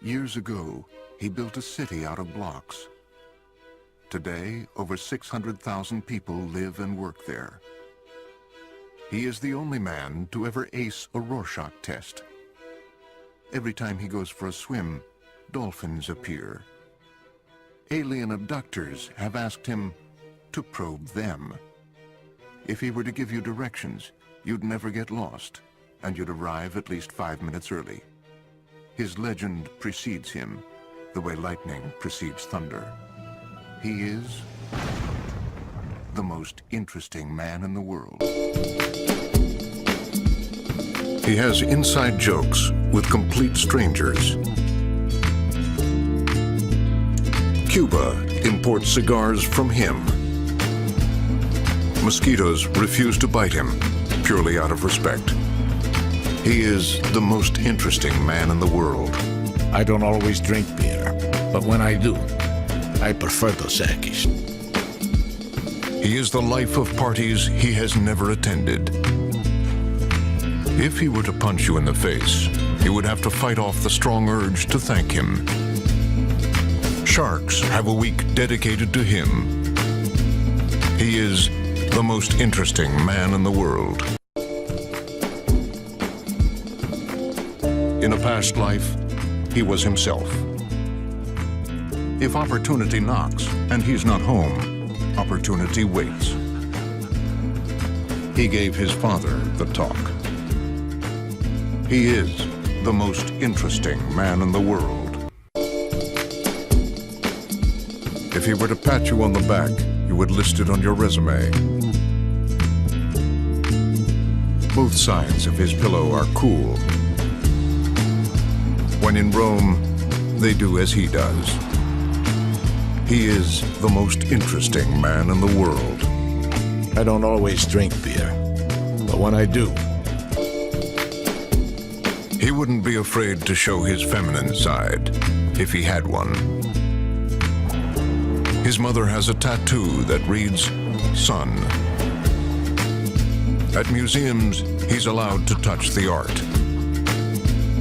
Years ago, he built a city out of blocks. Today, over 600,000 people live and work there. He is the only man to ever ace a Rorschach test. Every time he goes for a swim, dolphins appear. Alien abductors have asked him to probe them. If he were to give you directions, you'd never get lost, and you'd arrive at least 5 minutes early. His legend precedes him, the way lightning precedes thunder. He is the most interesting man in the world. He has inside jokes with complete strangers. Cuba imports cigars from him. Mosquitoes refuse to bite him, purely out of respect. He is the most interesting man in the world. I don't always drink beer, but when I do, I prefer Dos Equis. He is the life of parties he has never attended. If he were to punch you in the face, you would have to fight off the strong urge to thank him. Sharks have a week dedicated to him. He is the most interesting man in the world. In a past life, he was himself. If opportunity knocks and he's not home, opportunity waits. He gave his father the talk. He is the most interesting man in the world. If he were to pat you on the back, you would list it on your resume. Both sides of his pillow are cool. When in Rome, they do as he does. He is the most interesting man in the world. I don't always drink beer, but when I do, he wouldn't be afraid to show his feminine side, if he had one. His mother has a tattoo that reads, "Son." At museums, he's allowed to touch the art.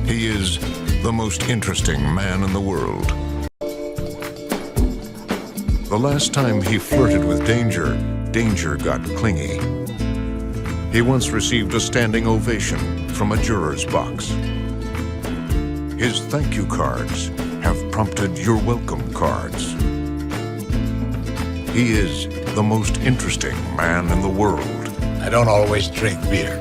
He is the most interesting man in the world. The last time he flirted with danger, danger got clingy. He once received a standing ovation from a juror's box. His thank you cards have prompted your welcome cards. He is the most interesting man in the world. I don't always drink beer.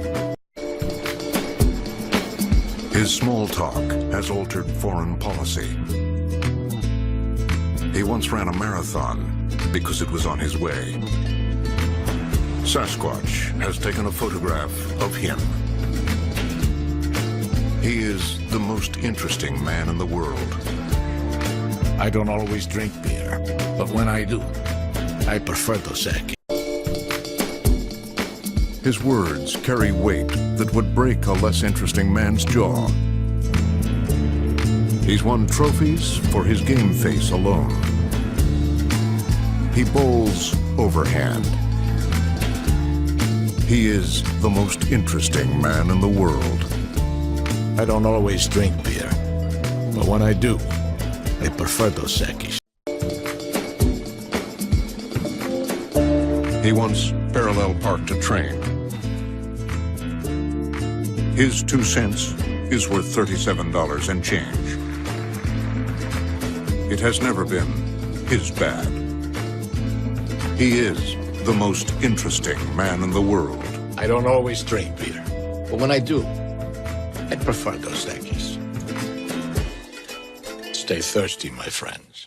His small talk has altered foreign policy. He once ran a marathon because it was on his way. Sasquatch has taken a photograph of him. He is the most interesting man in the world. I don't always drink beer, but when I do, I prefer Dos Equis. His words carry weight that would break a less interesting man's jaw. He's won trophies for his game face alone. He bowls overhand. He is the most interesting man in the world. I don't always drink beer, but when I do, I prefer Dos Equis. He once parallel parked a train. His 2 cents is worth $37 and change. It has never been his bad. He is the most interesting man in the world. I don't always drink beer, but when I do, I prefer Dos Equis. Stay thirsty, my friends.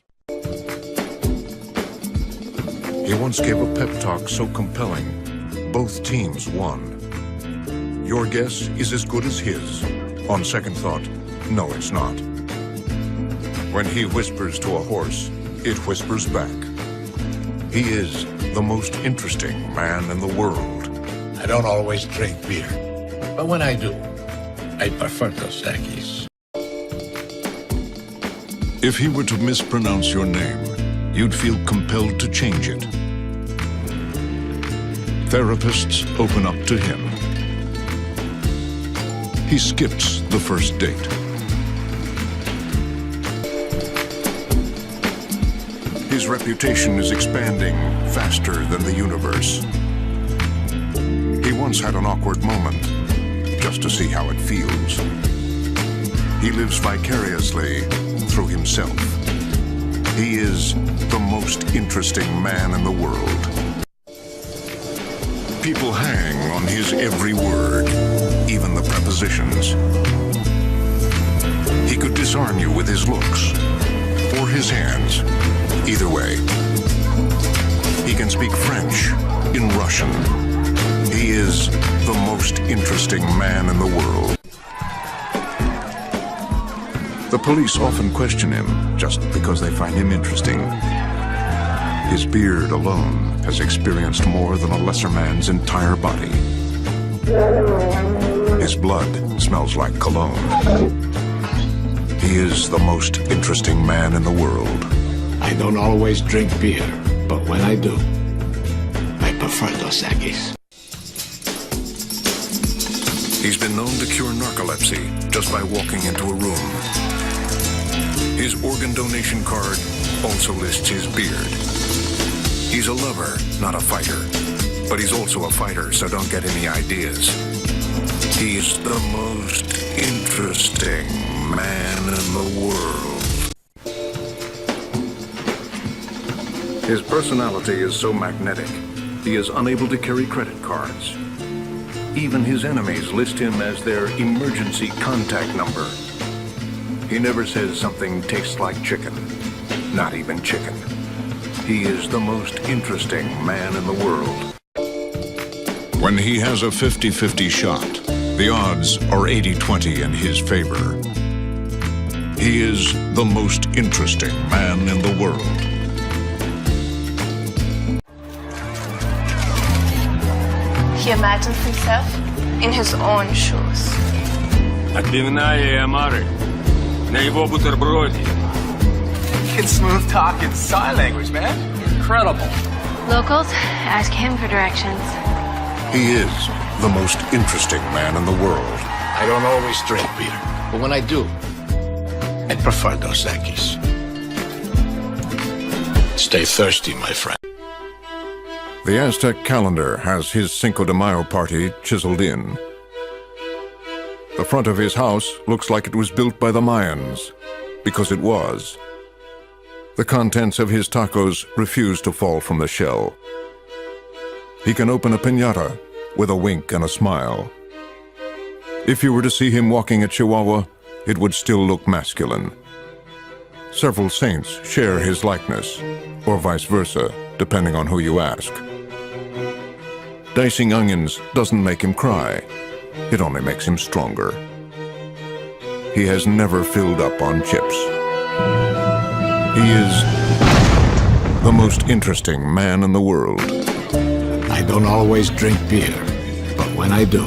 He once gave a pep talk so compelling, both teams won. Your guess is as good as his. On second thought, no, it's not. When he whispers to a horse, it whispers back. He is the most interesting man in the world. I don't always drink beer, but when I do, I prefer Dos Equis. If he were to mispronounce your name, you'd feel compelled to change it. Therapists open up to him. He skips the first date. His reputation is expanding faster than the universe. He once had an awkward moment, just to see how it feels. He lives vicariously through himself. He is the most interesting man in the world. People hang on his every word, even the prepositions. He could disarm you with his looks, or his hands. Either way. He can speak French in Russian. He is the most interesting man in the world. The police often question him just because they find him interesting. His beard alone has experienced more than a lesser man's entire body. His blood smells like cologne. He is the most interesting man in the world. I don't always drink beer, but when I do, I prefer Dos Equis. He's been known to cure narcolepsy just by walking into a room. His organ donation card also lists his beard. He's a lover, not a fighter. But he's also a fighter, so don't get any ideas. He's the most interesting man in the world. His personality is so magnetic, he is unable to carry credit cards. Even his enemies list him as their emergency contact number. He never says something tastes like chicken, not even chicken. He is the most interesting man in the world. When he has a 50-50 shot, the odds are 80-20 in his favor. He is the most interesting man in the world. He imagines himself in his own shoes. Отбивная и омары на его бутерброде. He can smooth talk in sign language, man. Incredible. Locals ask him for directions. He is the most interesting man in the world. I don't always drink beer, but when I do, I prefer Dos Equis. Stay thirsty, my friend. The Aztec calendar has his Cinco de Mayo party chiseled in. The front of his house looks like it was built by the Mayans, because it was. The contents of his tacos refuse to fall from the shell. He can open a piñata with a wink and a smile. If you were to see him walking a Chihuahua, it would still look masculine. Several saints share his likeness, or vice versa, depending on who you ask. Dicing onions doesn't make him cry. It only makes him stronger. He has never filled up on chips. He is the most interesting man in the world. I don't always drink beer, but when I do,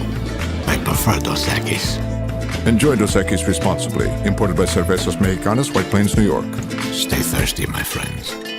I prefer Dos Equis. Enjoy Dos Equis responsibly. Imported by Cervezas Mexicanas, White Plains, New York. Stay thirsty, my friends.